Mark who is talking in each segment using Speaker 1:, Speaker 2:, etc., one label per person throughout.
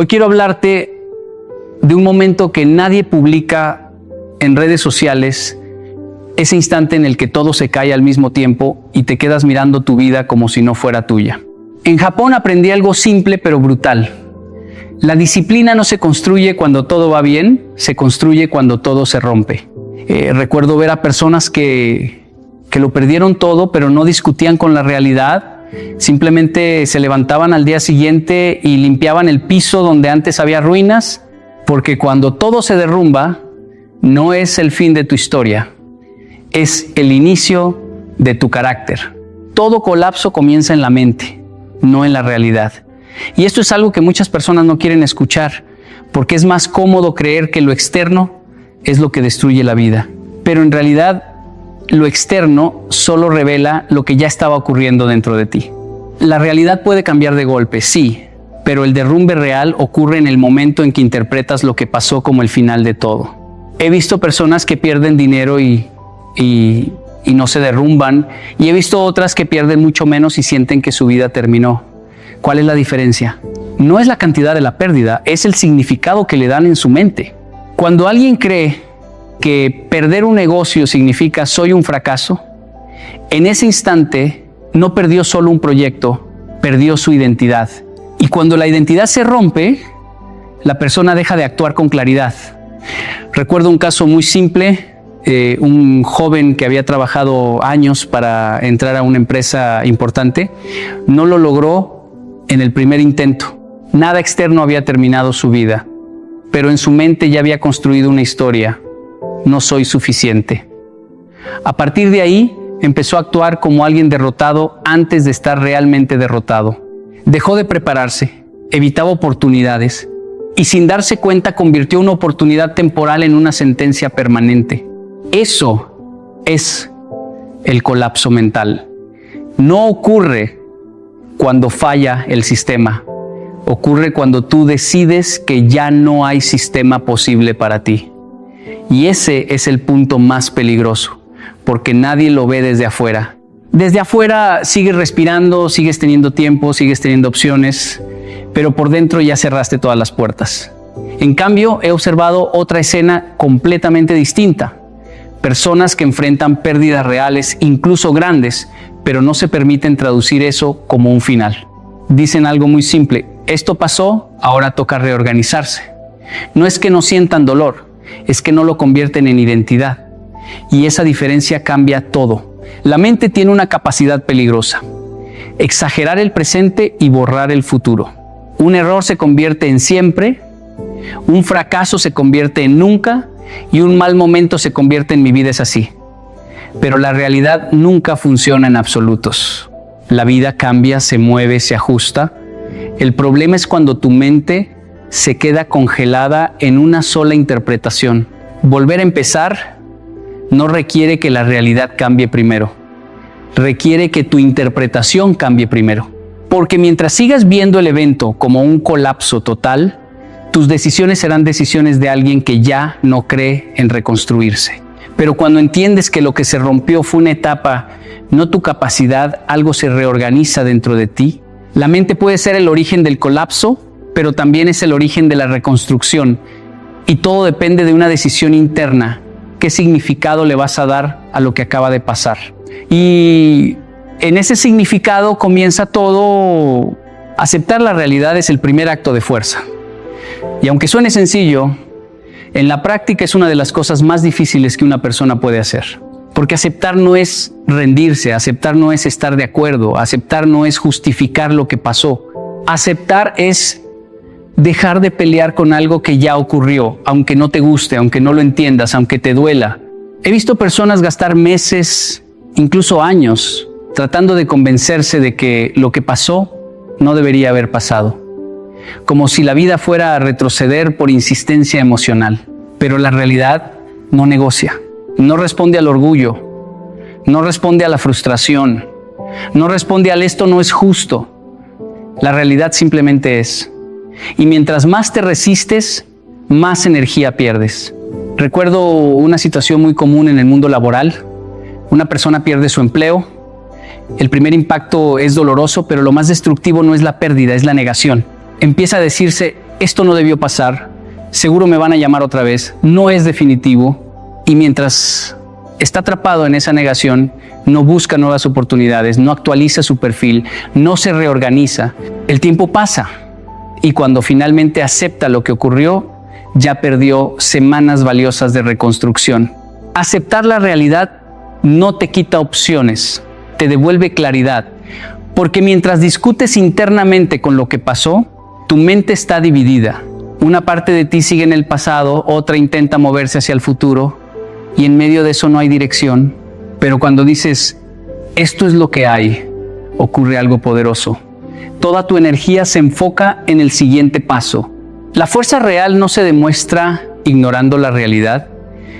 Speaker 1: Hoy quiero hablarte de un momento que nadie publica en redes sociales, ese instante en el que todo se cae al mismo tiempo y te quedas mirando tu vida como si no fuera tuya. En Japón aprendí algo simple pero brutal. La disciplina no se construye cuando todo va bien, se construye cuando todo se rompe. Recuerdo ver a personas que lo perdieron todo, pero no discutían con la realidad. Simplemente se levantaban al día siguiente y limpiaban el piso donde antes había ruinas, porque cuando todo se derrumba, no es el fin de tu historia, es el inicio de tu carácter. Todo colapso comienza en la mente, no en la realidad. Y esto es algo que muchas personas no quieren escuchar, porque es más cómodo creer que lo externo es lo que destruye la vida. Pero en realidad, lo externo solo revela lo que ya estaba ocurriendo dentro de ti. La realidad puede cambiar de golpe, sí, pero el derrumbe real ocurre en el momento en que interpretas lo que pasó como el final de todo. He visto personas que pierden dinero y no se derrumban, y he visto otras que pierden mucho menos y sienten que su vida terminó. ¿Cuál es la diferencia? No es la cantidad de la pérdida, es el significado que le dan en su mente. Cuando alguien cree que perder un negocio significa soy un fracaso, en ese instante no perdió solo un proyecto, perdió su identidad. Y cuando la identidad se rompe, la persona deja de actuar con claridad. Recuerdo un caso muy simple, un joven que había trabajado años para entrar a una empresa importante, no lo logró en el primer intento. Nada externo había terminado su vida, pero en su mente ya había construido una historia. No soy suficiente. A partir de ahí, empezó a actuar como alguien derrotado antes de estar realmente derrotado. Dejó de prepararse, evitaba oportunidades y sin darse cuenta convirtió una oportunidad temporal en una sentencia permanente. Eso es el colapso mental. No ocurre cuando falla el sistema. Ocurre cuando tú decides que ya no hay sistema posible para ti. Y ese es el punto más peligroso, porque nadie lo ve desde afuera. Desde afuera sigues respirando, sigues teniendo tiempo, sigues teniendo opciones, pero por dentro ya cerraste todas las puertas. En cambio, he observado otra escena completamente distinta. Personas que enfrentan pérdidas reales, incluso grandes, pero no se permiten traducir eso como un final. Dicen algo muy simple: esto pasó, ahora toca reorganizarse. No es que no sientan dolor, es que no lo convierten en identidad. Y esa diferencia cambia todo. La mente tiene una capacidad peligrosa: exagerar el presente y borrar el futuro. Un error se convierte en siempre, un fracaso se convierte en nunca, y un mal momento se convierte en mi vida es así. Pero la realidad nunca funciona en absolutos. La vida cambia, se mueve, se ajusta. El problema es cuando tu mente se queda congelada en una sola interpretación. Volver a empezar no requiere que la realidad cambie primero. Requiere que tu interpretación cambie primero. Porque mientras sigas viendo el evento como un colapso total, tus decisiones serán decisiones de alguien que ya no cree en reconstruirse. Pero cuando entiendes que lo que se rompió fue una etapa, no tu capacidad, algo se reorganiza dentro de ti. La mente puede ser el origen del colapso, pero también es el origen de la reconstrucción. Y todo depende de una decisión interna. ¿Qué significado le vas a dar a lo que acaba de pasar? Y en ese significado comienza todo. Aceptar la realidad es el primer acto de fuerza. Y aunque suene sencillo, en la práctica es una de las cosas más difíciles que una persona puede hacer. Porque aceptar no es rendirse, aceptar no es estar de acuerdo, aceptar no es justificar lo que pasó. Aceptar es dejar de pelear con algo que ya ocurrió, aunque no te guste, aunque no lo entiendas, aunque te duela. He visto personas gastar meses, incluso años, tratando de convencerse de que lo que pasó no debería haber pasado. Como si la vida fuera a retroceder por insistencia emocional. Pero la realidad no negocia, no responde al orgullo, no responde a la frustración, no responde al esto no es justo. La realidad simplemente es. Y mientras más te resistes, más energía pierdes. Recuerdo una situación muy común en el mundo laboral. Una persona pierde su empleo. El primer impacto es doloroso, pero lo más destructivo no es la pérdida, es la negación. Empieza a decirse, esto no debió pasar, seguro me van a llamar otra vez, no es definitivo, y mientras está atrapado en esa negación, no busca nuevas oportunidades, no actualiza su perfil, no se reorganiza, el tiempo pasa y cuando finalmente acepta lo que ocurrió, ya perdió semanas valiosas de reconstrucción. Aceptar la realidad no te quita opciones, te devuelve claridad, porque mientras discutes internamente con lo que pasó, tu mente está dividida. Una parte de ti sigue en el pasado, otra intenta moverse hacia el futuro, y en medio de eso no hay dirección. Pero cuando dices, esto es lo que hay, ocurre algo poderoso. Toda tu energía se enfoca en el siguiente paso. La fuerza real no se demuestra ignorando la realidad,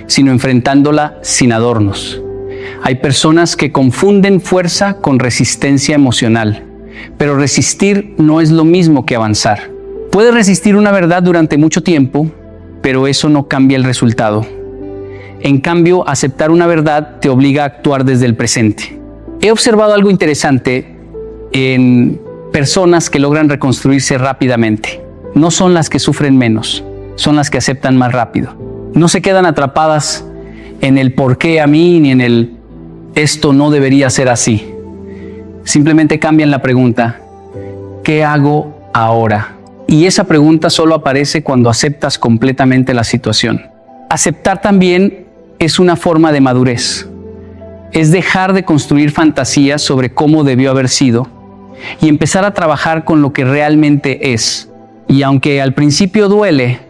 Speaker 1: sino enfrentándola sin adornos. Hay personas que confunden fuerza con resistencia emocional, pero resistir no es lo mismo que avanzar. Puedes resistir una verdad durante mucho tiempo, pero eso no cambia el resultado. En cambio, aceptar una verdad te obliga a actuar desde el presente. He observado algo interesante en personas que logran reconstruirse rápidamente. No son las que sufren menos, son las que aceptan más rápido. No se quedan atrapadas en el por qué a mí ni en el esto no debería ser así. Simplemente cambian la pregunta, ¿qué hago ahora? Y esa pregunta solo aparece cuando aceptas completamente la situación. Aceptar también es una forma de madurez. Es dejar de construir fantasías sobre cómo debió haber sido y empezar a trabajar con lo que realmente es. Y aunque al principio duele,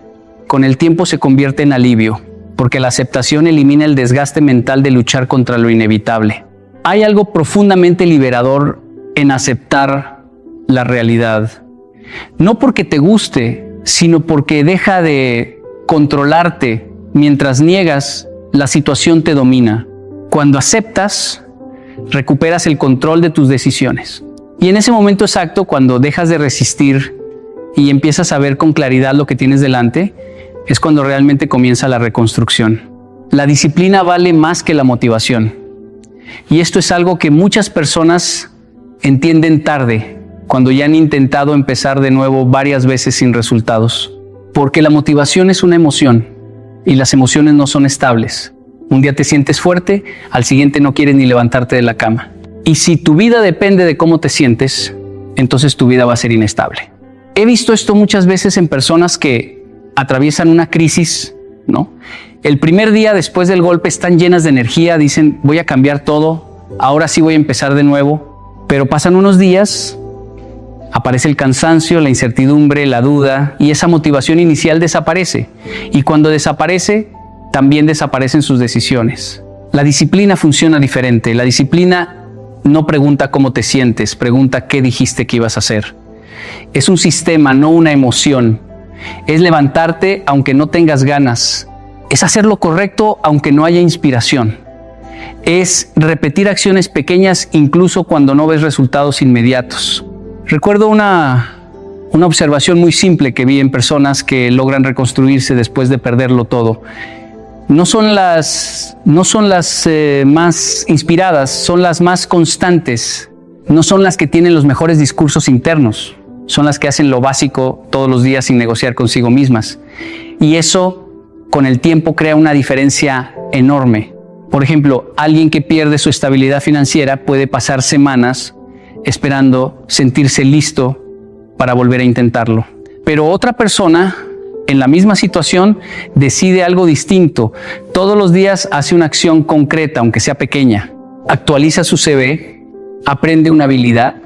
Speaker 1: con el tiempo se convierte en alivio, porque la aceptación elimina el desgaste mental de luchar contra lo inevitable. Hay algo profundamente liberador en aceptar la realidad. No porque te guste, sino porque deja de controlarte. Mientras niegas, la situación te domina. Cuando aceptas, recuperas el control de tus decisiones. Y en ese momento exacto, cuando dejas de resistir y empiezas a ver con claridad lo que tienes delante, es cuando realmente comienza la reconstrucción. La disciplina vale más que la motivación. Y esto es algo que muchas personas entienden tarde, cuando ya han intentado empezar de nuevo varias veces sin resultados. Porque la motivación es una emoción y las emociones no son estables. Un día te sientes fuerte, al siguiente no quieres ni levantarte de la cama. Y si tu vida depende de cómo te sientes, entonces tu vida va a ser inestable. He visto esto muchas veces en personas que atraviesan una crisis, ¿no? El primer día después del golpe están llenas de energía, dicen voy a cambiar todo, ahora sí voy a empezar de nuevo, pero pasan unos días, aparece el cansancio, la incertidumbre, la duda y esa motivación inicial desaparece. Y cuando desaparece, también desaparecen sus decisiones. La disciplina funciona diferente. La disciplina no pregunta cómo te sientes, pregunta qué dijiste que ibas a hacer. Es un sistema, no una emoción. Es levantarte aunque no tengas ganas. Es hacer lo correcto aunque no haya inspiración. Es repetir acciones pequeñas incluso cuando no ves resultados inmediatos. Recuerdo una observación muy simple que vi en personas que logran reconstruirse después de perderlo todo. No son las más inspiradas, son las más constantes. No son las que tienen los mejores discursos internos. Son las que hacen lo básico todos los días sin negociar consigo mismas. Y eso, con el tiempo, crea una diferencia enorme. Por ejemplo, alguien que pierde su estabilidad financiera puede pasar semanas esperando sentirse listo para volver a intentarlo. Pero otra persona en la misma situación decide algo distinto. Todos los días hace una acción concreta, aunque sea pequeña. Actualiza su CV, aprende una habilidad,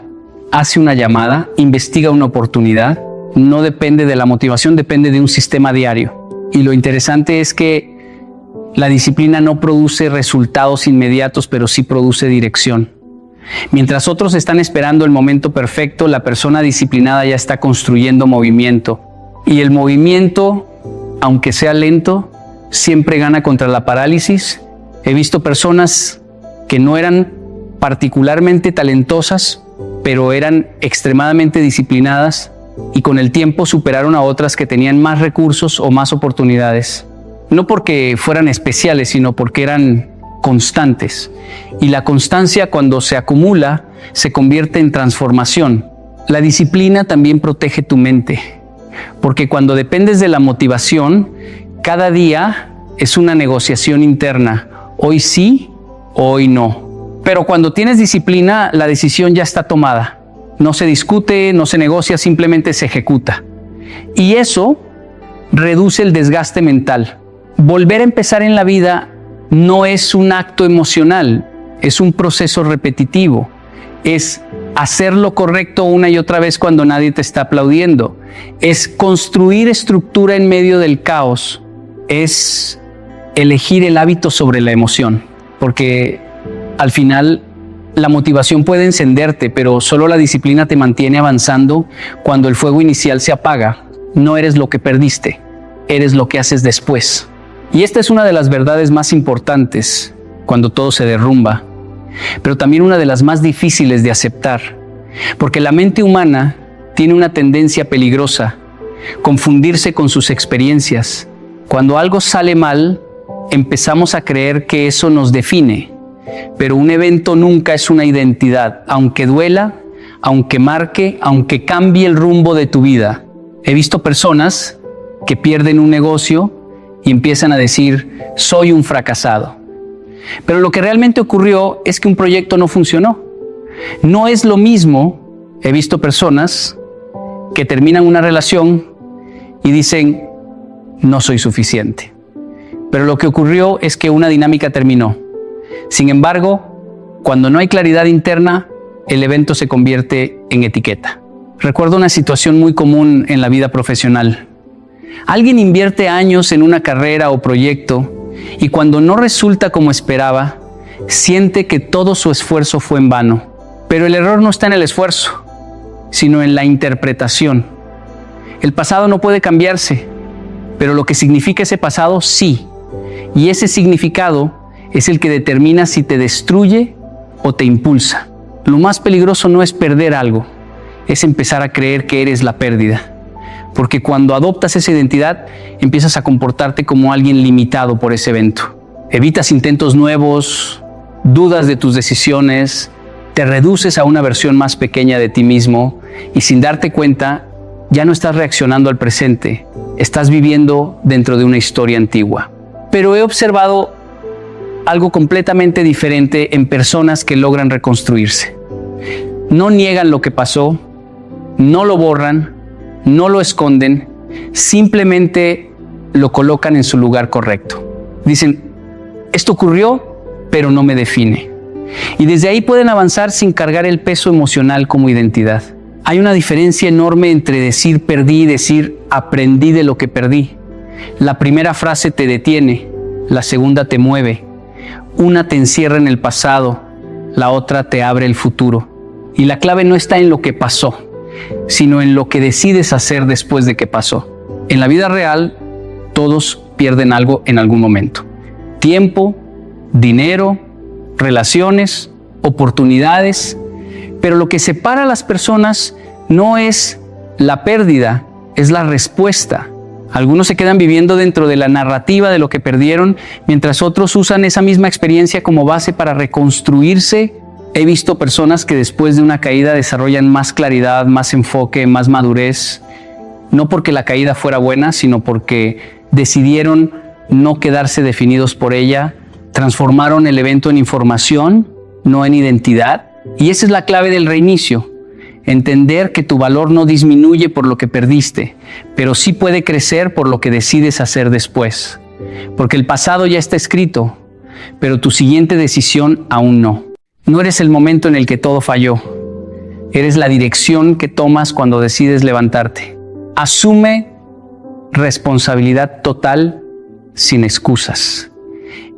Speaker 1: hace una llamada, investiga una oportunidad. No depende de la motivación, depende de un sistema diario. Y lo interesante es que la disciplina no produce resultados inmediatos, pero sí produce dirección. Mientras otros están esperando el momento perfecto, la persona disciplinada ya está construyendo movimiento. Y el movimiento, aunque sea lento, siempre gana contra la parálisis. He visto personas que no eran particularmente talentosas, pero eran extremadamente disciplinadas y con el tiempo superaron a otras que tenían más recursos o más oportunidades. No porque fueran especiales, sino porque eran constantes. Y la constancia, cuando se acumula, se convierte en transformación. La disciplina también protege tu mente. porque cuando dependes de la motivación, cada día es una negociación interna. Hoy sí, hoy no. Pero cuando tienes disciplina, la decisión ya está tomada. No se discute, no se negocia, simplemente se ejecuta. Y eso reduce el desgaste mental. Volver a empezar en la vida no es un acto emocional, es un proceso repetitivo. Es hacer lo correcto una y otra vez cuando nadie te está aplaudiendo. Es construir estructura en medio del caos. Es elegir el hábito sobre la emoción. Porque al final la motivación puede encenderte, pero solo la disciplina te mantiene avanzando cuando el fuego inicial se apaga. No eres lo que perdiste, eres lo que haces después. Y esta es una de las verdades más importantes cuando todo se derrumba, pero también una de las más difíciles de aceptar, porque la mente humana tiene una tendencia peligrosa, confundirse con sus experiencias. Cuando algo sale mal, empezamos a creer que eso nos define, pero un evento nunca es una identidad, aunque duela, aunque marque, aunque cambie el rumbo de tu vida. He visto personas que pierden un negocio y empiezan a decir, soy un fracasado. Pero lo que realmente ocurrió es que un proyecto no funcionó. No es lo mismo, he visto personas que terminan una relación y dicen, no soy suficiente. Pero lo que ocurrió es que una dinámica terminó. Sin embargo, cuando no hay claridad interna, el evento se convierte en etiqueta. Recuerdo una situación muy común en la vida profesional. Alguien invierte años en una carrera o proyecto y cuando no resulta como esperaba, siente que todo su esfuerzo fue en vano. Pero el error no está en el esfuerzo, sino en la interpretación. El pasado no puede cambiarse, pero lo que significa ese pasado sí. Y ese significado es el que determina si te destruye o te impulsa. Lo más peligroso no es perder algo, es empezar a creer que eres la pérdida. Porque cuando adoptas esa identidad, empiezas a comportarte como alguien limitado por ese evento. Evitas intentos nuevos, dudas de tus decisiones, te reduces a una versión más pequeña de ti mismo y sin darte cuenta, ya no estás reaccionando al presente, estás viviendo dentro de una historia antigua. Pero he observado algo completamente diferente en personas que logran reconstruirse. No niegan lo que pasó, no lo borran, no lo esconden, simplemente lo colocan en su lugar correcto. Dicen, esto ocurrió, pero no me define. Y desde ahí pueden avanzar sin cargar el peso emocional como identidad. Hay una diferencia enorme entre decir perdí y decir aprendí de lo que perdí. La primera frase te detiene, la segunda te mueve. Una te encierra en el pasado, la otra te abre el futuro. Y la clave no está en lo que pasó, sino en lo que decides hacer después de que pasó. En la vida real, todos pierden algo en algún momento. Tiempo, dinero, relaciones, oportunidades. Pero lo que separa a las personas no es la pérdida, es la respuesta. Algunos se quedan viviendo dentro de la narrativa de lo que perdieron, mientras otros usan esa misma experiencia como base para reconstruirse. He visto personas que después de una caída desarrollan más claridad, más enfoque, más madurez, no porque la caída fuera buena, sino porque decidieron no quedarse definidos por ella, transformaron el evento en información, no en identidad. Y esa es la clave del reinicio, entender que tu valor no disminuye por lo que perdiste, pero sí puede crecer por lo que decides hacer después. Porque el pasado ya está escrito, pero tu siguiente decisión aún no. No eres el momento en el que todo falló. Eres la dirección que tomas cuando decides levantarte. Asume responsabilidad total sin excusas.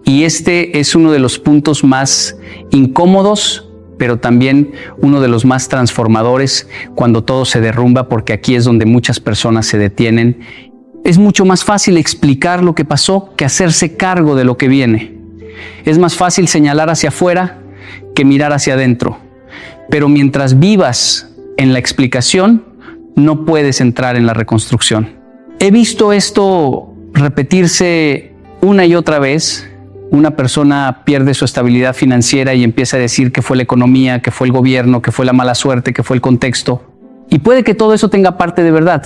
Speaker 1: Y este es uno de los puntos más incómodos, pero también uno de los más transformadores cuando todo se derrumba, porque aquí es donde muchas personas se detienen. Es mucho más fácil explicar lo que pasó que hacerse cargo de lo que viene. Es más fácil señalar hacia afuera que mirar hacia adentro. Pero mientras vivas en la explicación, no puedes entrar en la reconstrucción. He visto esto repetirse una y otra vez. Una persona pierde su estabilidad financiera y empieza a decir que fue la economía, que fue el gobierno, que fue la mala suerte, que fue el contexto. Y puede que todo eso tenga parte de verdad,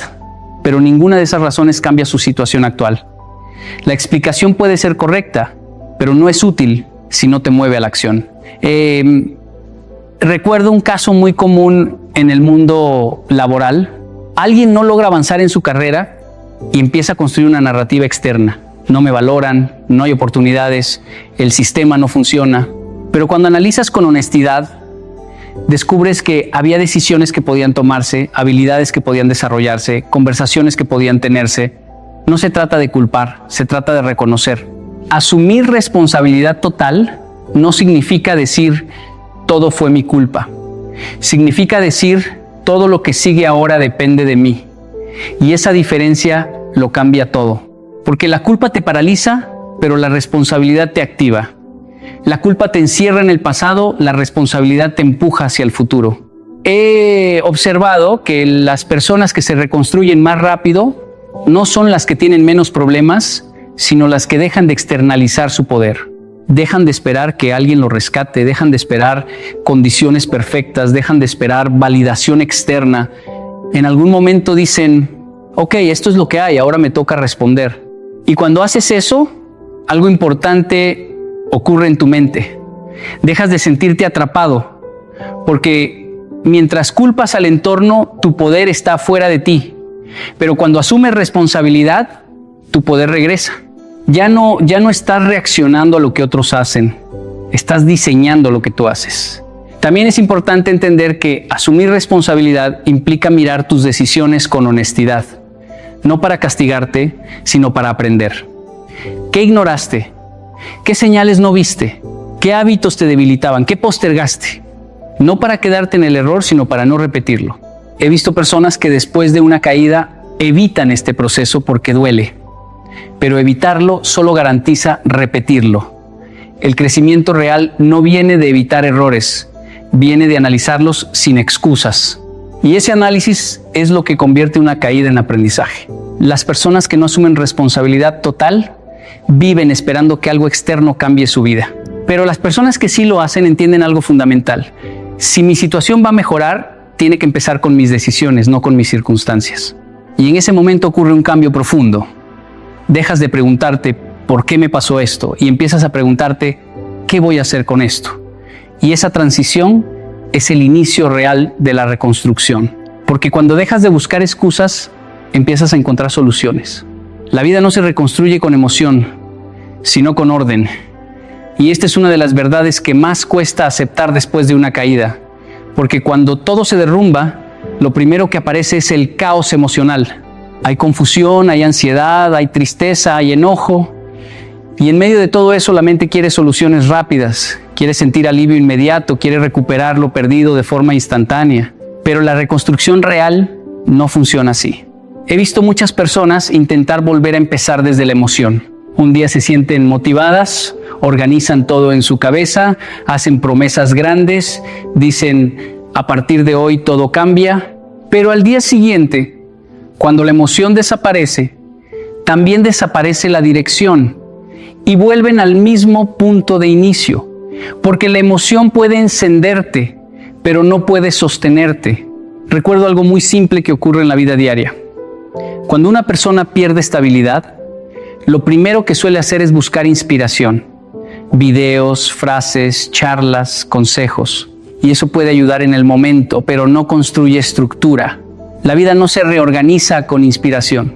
Speaker 1: pero ninguna de esas razones cambia su situación actual. La explicación puede ser correcta, pero no es útil si no te mueve a la acción. Recuerdo un caso muy común en el mundo laboral. Alguien no logra avanzar en su carrera y empieza a construir una narrativa externa. No me valoran, no hay oportunidades, el sistema no funciona. Pero cuando analizas con honestidad, descubres que había decisiones que podían tomarse, habilidades que podían desarrollarse, conversaciones que podían tenerse. No se trata de culpar, se trata de reconocer. Asumir responsabilidad total no significa decir todo fue mi culpa. Significa decir todo lo que sigue ahora depende de mí. Y esa diferencia lo cambia todo. Porque la culpa te paraliza, pero la responsabilidad te activa. La culpa te encierra en el pasado, la responsabilidad te empuja hacia el futuro. He observado que las personas que se reconstruyen más rápido no son las que tienen menos problemas, sino las que dejan de externalizar su poder. Dejan de esperar que alguien lo rescate, dejan de esperar condiciones perfectas, dejan de esperar validación externa. En algún momento dicen, ok, esto es lo que hay, ahora me toca responder. Y cuando haces eso, algo importante ocurre en tu mente. Dejas de sentirte atrapado, porque mientras culpas al entorno, tu poder está fuera de ti. Pero cuando asumes responsabilidad, tu poder regresa. Ya no estás reaccionando a lo que otros hacen, estás diseñando lo que tú haces. También es importante entender que asumir responsabilidad implica mirar tus decisiones con honestidad, no para castigarte, sino para aprender. ¿Qué ignoraste? ¿Qué señales no viste? ¿Qué hábitos te debilitaban? ¿Qué postergaste? No para quedarte en el error, sino para no repetirlo. He visto personas que después de una caída evitan este proceso porque duele, pero evitarlo solo garantiza repetirlo. El crecimiento real no viene de evitar errores, viene de analizarlos sin excusas. Y ese análisis es lo que convierte una caída en aprendizaje. Las personas que no asumen responsabilidad total viven esperando que algo externo cambie su vida. Pero las personas que sí lo hacen entienden algo fundamental. Si mi situación va a mejorar, tiene que empezar con mis decisiones, no con mis circunstancias. Y en ese momento ocurre un cambio profundo. Dejas de preguntarte ¿por qué me pasó esto? Y empiezas a preguntarte ¿qué voy a hacer con esto? Y esa transición es el inicio real de la reconstrucción. Porque cuando dejas de buscar excusas, empiezas a encontrar soluciones. La vida no se reconstruye con emoción, sino con orden. Y esta es una de las verdades que más cuesta aceptar después de una caída. Porque cuando todo se derrumba, lo primero que aparece es el caos emocional. Hay confusión, hay ansiedad, hay tristeza, hay enojo. Y en medio de todo eso, la mente quiere soluciones rápidas. Quiere sentir alivio inmediato, quiere recuperar lo perdido de forma instantánea. Pero la reconstrucción real no funciona así. He visto muchas personas intentar volver a empezar desde la emoción. Un día se sienten motivadas, organizan todo en su cabeza, hacen promesas grandes, dicen a partir de hoy todo cambia, pero al día siguiente, cuando la emoción desaparece, también desaparece la dirección y vuelven al mismo punto de inicio, porque la emoción puede encenderte, pero no puede sostenerte. Recuerdo algo muy simple que ocurre en la vida diaria. Cuando una persona pierde estabilidad, lo primero que suele hacer es buscar inspiración. Videos, frases, charlas, consejos. Y eso puede ayudar en el momento, pero no construye estructura. La vida no se reorganiza con inspiración.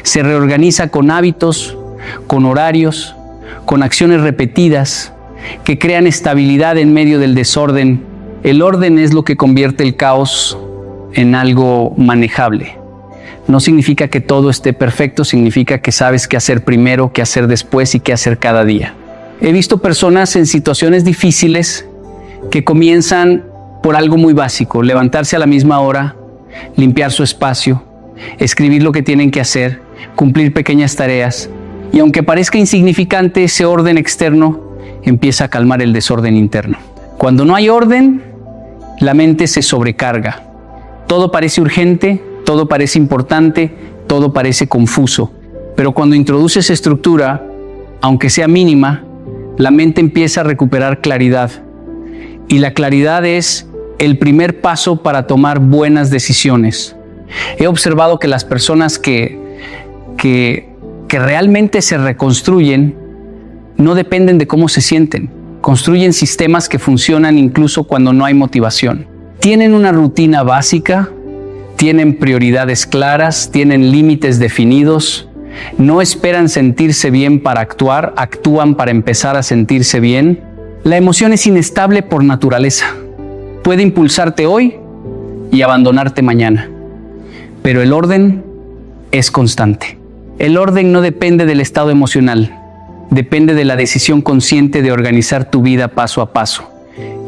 Speaker 1: Se reorganiza con hábitos, con horarios, con acciones repetidas que crean estabilidad en medio del desorden. El orden es lo que convierte el caos en algo manejable. No significa que todo esté perfecto, significa que sabes qué hacer primero, qué hacer después y qué hacer cada día. He visto personas en situaciones difíciles que comienzan por algo muy básico: levantarse a la misma hora, limpiar su espacio, escribir lo que tienen que hacer, cumplir pequeñas tareas. Y aunque parezca insignificante, ese orden externo empieza a calmar el desorden interno. Cuando no hay orden, la mente se sobrecarga. Todo parece urgente, todo parece importante, todo parece confuso. Pero cuando introduces estructura, aunque sea mínima, la mente empieza a recuperar claridad. Y la claridad es el primer paso para tomar buenas decisiones. He observado que las personas que realmente se reconstruyen no dependen de cómo se sienten. Construyen sistemas que funcionan incluso cuando no hay motivación. Tienen una rutina básica, tienen prioridades claras, tienen límites definidos, no esperan sentirse bien para actuar, actúan para empezar a sentirse bien. La emoción es inestable por naturaleza. Puede impulsarte hoy y abandonarte mañana, pero el orden es constante. El orden no depende del estado emocional, depende de la decisión consciente de organizar tu vida paso a paso.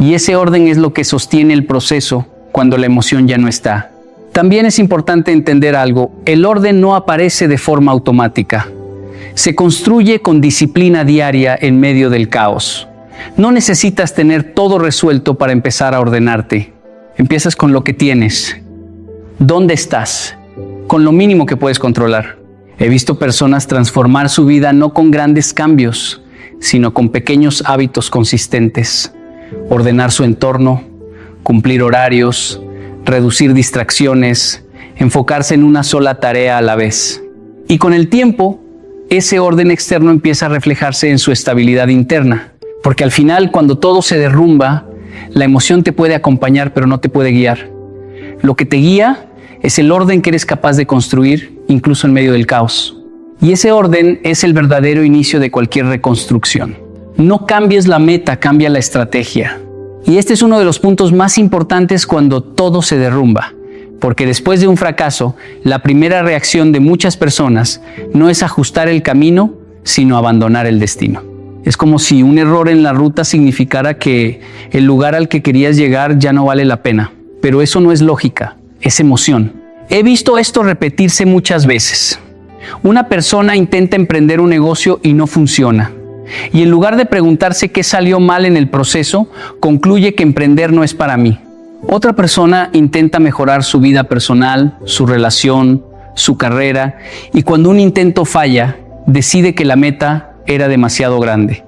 Speaker 1: Y ese orden es lo que sostiene el proceso cuando la emoción ya no está. También es importante entender algo: el orden no aparece de forma automática. Se construye con disciplina diaria en medio del caos. No necesitas tener todo resuelto para empezar a ordenarte. Empiezas con lo que tienes. ¿Dónde estás? Con lo mínimo que puedes controlar. He visto personas transformar su vida no con grandes cambios, sino con pequeños hábitos consistentes. Ordenar su entorno, cumplir horarios, reducir distracciones, enfocarse en una sola tarea a la vez. Y con el tiempo, ese orden externo empieza a reflejarse en su estabilidad interna. Porque al final, cuando todo se derrumba, la emoción te puede acompañar, pero no te puede guiar. Lo que te guía es el orden que eres capaz de construir, incluso en medio del caos. Y ese orden es el verdadero inicio de cualquier reconstrucción. No cambies la meta, cambia la estrategia. Y este es uno de los puntos más importantes cuando todo se derrumba. Porque después de un fracaso, la primera reacción de muchas personas no es ajustar el camino, sino abandonar el destino. Es como si un error en la ruta significara que el lugar al que querías llegar ya no vale la pena. Pero eso no es lógica, es emoción. He visto esto repetirse muchas veces. Una persona intenta emprender un negocio y no funciona. Y en lugar de preguntarse qué salió mal en el proceso, concluye que emprender no es para mí. Otra persona intenta mejorar su vida personal, su relación, su carrera, y cuando un intento falla, decide que la meta era demasiado grande.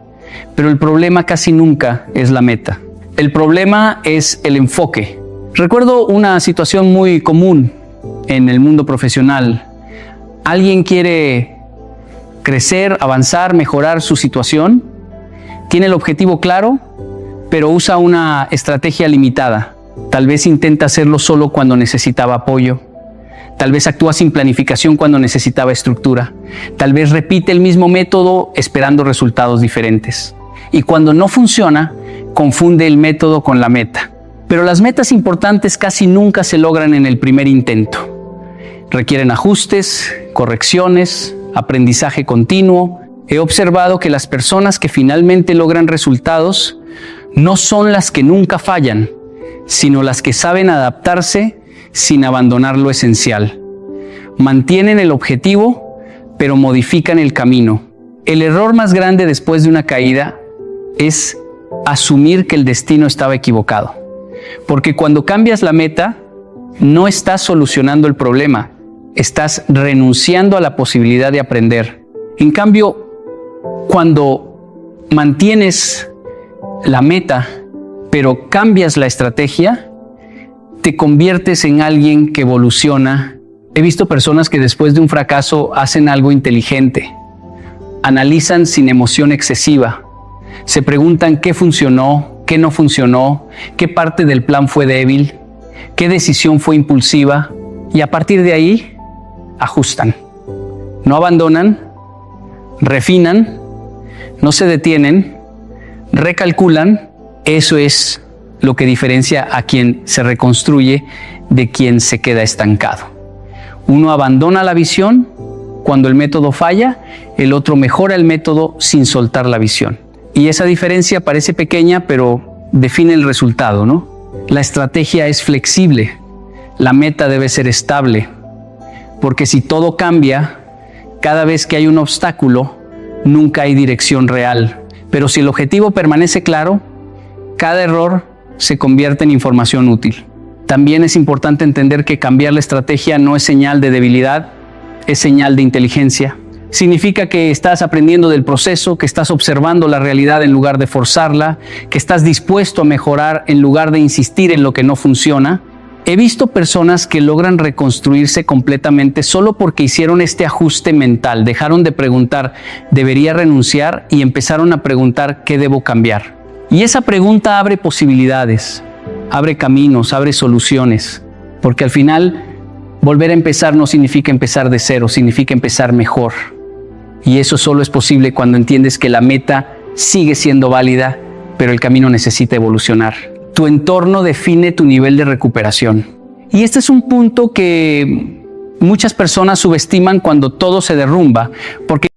Speaker 1: Pero el problema casi nunca es la meta. El problema es el enfoque. Recuerdo una situación muy común en el mundo profesional. Alguien quiere crecer, avanzar, mejorar su situación. Tiene el objetivo claro, pero usa una estrategia limitada. Tal vez intenta hacerlo solo cuando necesitaba apoyo. Tal vez actúa sin planificación cuando necesitaba estructura. Tal vez repite el mismo método esperando resultados diferentes. Y cuando no funciona, confunde el método con la meta. Pero las metas importantes casi nunca se logran en el primer intento. Requieren ajustes, correcciones, aprendizaje continuo. He observado que las personas que finalmente logran resultados no son las que nunca fallan, sino las que saben adaptarse sin abandonar lo esencial. Mantienen el objetivo, pero modifican el camino. El error más grande después de una caída es asumir que el destino estaba equivocado. Porque cuando cambias la meta, no estás solucionando el problema, estás renunciando a la posibilidad de aprender. En cambio, cuando mantienes la meta, pero cambias la estrategia, te conviertes en alguien que evoluciona. He visto personas que después de un fracaso hacen algo inteligente. Analizan sin emoción excesiva. Se preguntan qué funcionó, qué no funcionó, qué parte del plan fue débil, qué decisión fue impulsiva, y a partir de ahí ajustan. No abandonan, refinan, no se detienen, recalculan. Eso es lo que diferencia a quien se reconstruye de quien se queda estancado. Uno abandona la visión cuando el método falla, el otro mejora el método sin soltar la visión. Y esa diferencia parece pequeña, pero define el resultado, ¿no? La estrategia es flexible, la meta debe ser estable, porque si todo cambia, cada vez que hay un obstáculo, nunca hay dirección real. Pero si el objetivo permanece claro, cada error se convierte en información útil. También es importante entender que cambiar la estrategia no es señal de debilidad, es señal de inteligencia. Significa que estás aprendiendo del proceso, que estás observando la realidad en lugar de forzarla, que estás dispuesto a mejorar en lugar de insistir en lo que no funciona. He visto personas que logran reconstruirse completamente solo porque hicieron este ajuste mental, dejaron de preguntar, ¿debería renunciar? Y empezaron a preguntar, ¿qué debo cambiar? Y esa pregunta abre posibilidades, abre caminos, abre soluciones, porque al final volver a empezar no significa empezar de cero, significa empezar mejor. Y eso solo es posible cuando entiendes que la meta sigue siendo válida, pero el camino necesita evolucionar. Tu entorno define tu nivel de recuperación. Y este es un punto que muchas personas subestiman cuando todo se derrumba, porque